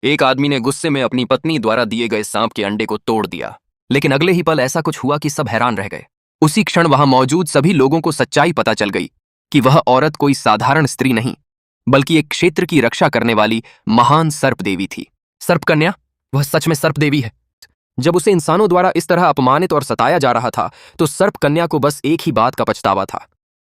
एक आदमी ने गुस्से में अपनी पत्नी द्वारा दिए गए सांप के अंडे को तोड़ दिया, लेकिन अगले ही पल ऐसा कुछ हुआ कि सब हैरान रह गए। उसी क्षण वहां मौजूद सभी लोगों को सच्चाई पता चल गई कि वह औरत कोई साधारण स्त्री नहीं, बल्कि एक क्षेत्र की रक्षा करने वाली महान सर्प देवी थी। सर्प कन्या, वह सच में सर्प देवी है। जब उसे इंसानों द्वारा इस तरह अपमानित और सताया जा रहा था, तो सर्प कन्या को बस एक ही बात का पछतावा था।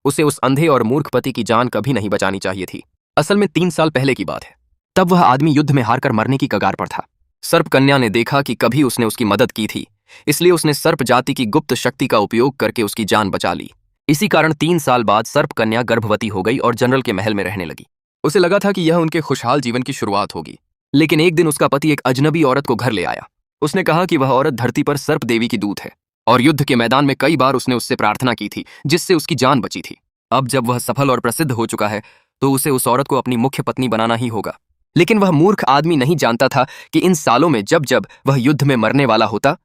उसे उस अंधे और मूर्ख पति की जान कभी नहीं बचानी चाहिए थी। असल में 3 साल पहले की बात है। तब वह आदमी युद्ध में हारकर मरने की कगार पर था। सर्प कन्या ने देखा कि कभी उसने उसकी मदद की थी, इसलिए उसने सर्प जाति की गुप्त शक्ति का उपयोग करके उसकी जान बचा ली। इसी कारण 3 साल बाद सर्प कन्या गर्भवती हो गई और जनरल के महल में रहने लगी। उसे लगा था कि यह उनके खुशहाल जीवन की शुरुआत होगी, लेकिन एक दिन उसका पति एक अजनबी औरत को घर ले आया। उसने कहा कि वह औरत धरती पर सर्प देवी की दूत है और युद्ध के मैदान में कई बार उसने उससे प्रार्थना की थी, जिससे उसकी जान बची थी। अब जब वह सफल और प्रसिद्ध हो चुका है, तो उसे उस औरत को अपनी मुख्य पत्नी बनाना ही होगा। लेकिन वह मूर्ख आदमी नहीं जानता था कि इन सालों में जब जब वह युद्ध में मरने वाला होता,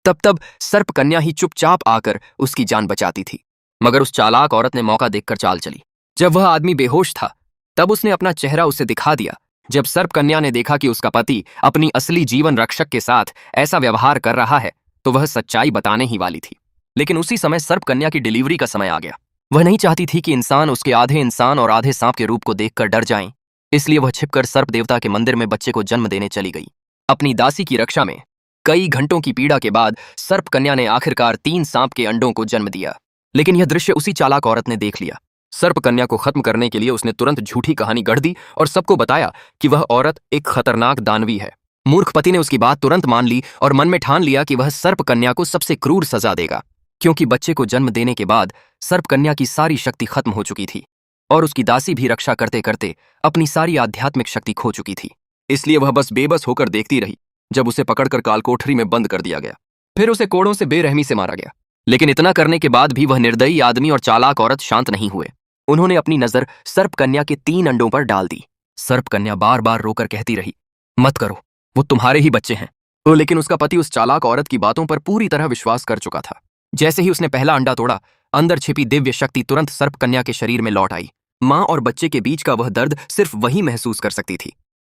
तब तब सर्प कन्या ही चुपचाप आकर उसकी जान बचाती थी। मगर उस चालाक औरत ने मौका देखकर चाल चली। जब वह आदमी बेहोश था, तब उसने अपना चेहरा उसे दिखा दिया। जब सर्प कन्या ने देखा कि उसका पति अपनी असली जीवन रक्षक के साथ ऐसा व्यवहार कर रहा है, तो वह सच्चाई बताने ही वाली थी। लेकिन उसी समय सर्प कन्या की डिलीवरी का समय आ गया। वह नहीं चाहती थी कि इंसान उसके आधे इंसान और आधे सांप के रूप को देखकर डर जाएं, इसलिए वह छिपकर सर्प देवता के मंदिर में बच्चे को जन्म देने चली गई। अपनी दासी की रक्षा में कई घंटों की पीड़ा के बाद सर्प कन्या ने आखिरकार 3 सांप के अंडों को जन्म दिया। लेकिन यह दृश्य उसी चालाक औरत ने देख लिया। सर्प कन्या को खत्म करने के लिए उसने तुरंत झूठी कहानी गढ़ दी और सबको बताया कि वह औरत एक खतरनाक दानवी है। मूर्ख पति ने उसकी बात तुरंत मान ली और मन में ठान लिया कि वह सर्प कन्या को सबसे क्रूर सजा देगा, क्योंकि बच्चे को जन्म देने के बाद सर्प कन्या की सारी शक्ति खत्म हो चुकी थी और उसकी दासी भी रक्षा करते करते अपनी सारी आध्यात्मिक शक्ति खो चुकी थी। इसलिए वह बस बेबस होकर देखती रही जब उसे पकड़कर कालकोठरी में बंद कर दिया गया। फिर उसे कोड़ों से बेरहमी से मारा गया। लेकिन इतना करने के बाद भी वह निर्दयी आदमी और चालाक औरत शांत नहीं हुए। उन्होंने अपनी नजर सर्प कन्या के 3 अंडों पर डाल दी। सर्प कन्या बार बार रोकर कहती रही, मत करो, वो तुम्हारे ही बच्चे हैं। लेकिन उसका पति उस चालाक औरत की बातों पर पूरी तरह विश्वास कर चुका था। जैसे ही उसने पहला अंडा तोड़ा, अंदर छिपी दिव्य शक्ति तुरंत सर्प कन्या के शरीर में लौट आई। मां और बच्चे के बीच का वह दर्द सिर्फ वही महसूस कर सकती थी।